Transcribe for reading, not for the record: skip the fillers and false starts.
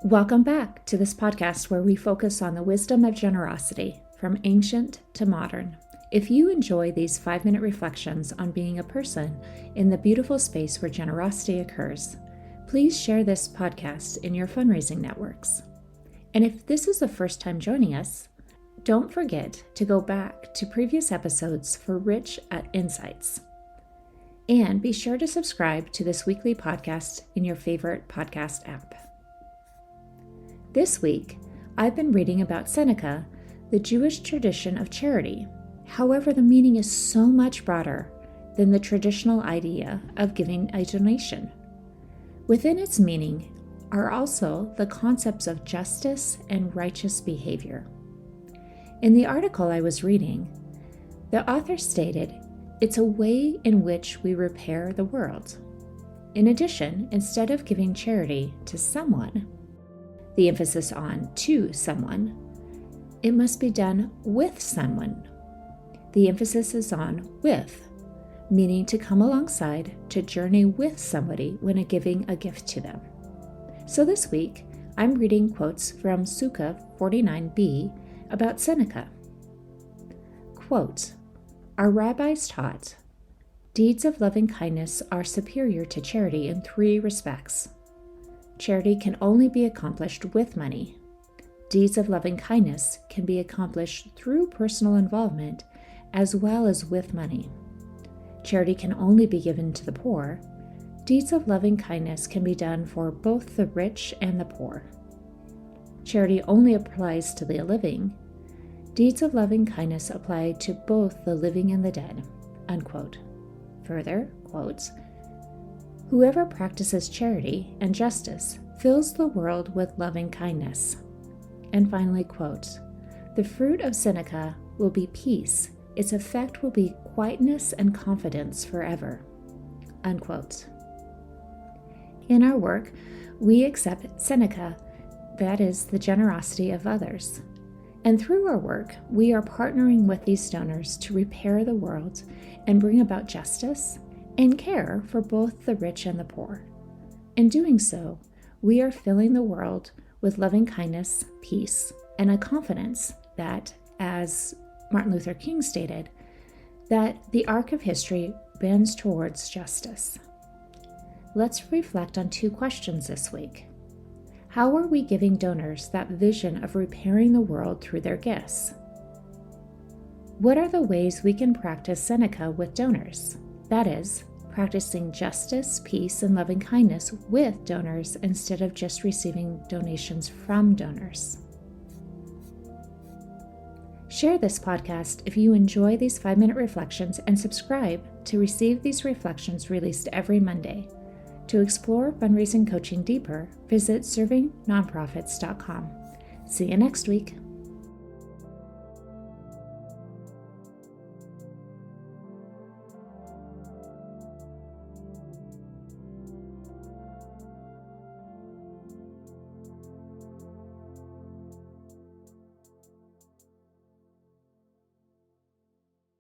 Welcome back to this podcast where we focus on the wisdom of generosity from ancient to modern. If you enjoy these 5-minute reflections on being a person in the beautiful space where generosity occurs, please share this podcast in your fundraising networks. And if this is the first time joining us, don't forget to go back to previous episodes for rich insights. And be sure to subscribe to this weekly podcast in your favorite podcast app. This week, I've been reading about Tzedakah, the Jewish tradition of charity. However, the meaning is so much broader than the traditional idea of giving a donation. Within its meaning are also the concepts of justice and righteous behavior. In the article I was reading, the author stated, "It's a way in which we repair the world." In addition, instead of giving charity to someone, the emphasis on to someone, it must be done with someone. The emphasis is on with, meaning to come alongside, to journey with somebody when giving a gift to them. So this week, I'm reading quotes from Sukkah 49b about tzedakah. Quote, "Our rabbis taught, deeds of loving kindness are superior to charity in 3 respects. Charity can only be accomplished with money. Deeds of loving kindness can be accomplished through personal involvement as well as with money. Charity can only be given to the poor. Deeds of loving kindness can be done for both the rich and the poor. Charity only applies to the living. Deeds of loving kindness apply to both the living and the dead." Unquote. Further, quotes, "Whoever practices charity and justice fills the world with loving kindness." And finally, quote, "The fruit of tzedakah will be peace. Its effect will be quietness and confidence forever." Unquote. In our work, we accept tzedakah, that is, the generosity of others. And through our work, we are partnering with these donors to repair the world and bring about justice and care for both the rich and the poor. In doing so, we are filling the world with loving kindness, peace, and a confidence that, as Martin Luther King stated, that the arc of history bends towards justice. Let's reflect on 2 questions this week. How are we giving donors that vision of repairing the world through their gifts? What are the ways we can practice tzedakah with donors? That is, practicing justice, peace, and loving kindness with donors instead of just receiving donations from donors. Share this podcast if you enjoy these 5-minute reflections and subscribe to receive these reflections released every Monday. To explore fundraising coaching deeper, visit servingnonprofits.com. See you next week.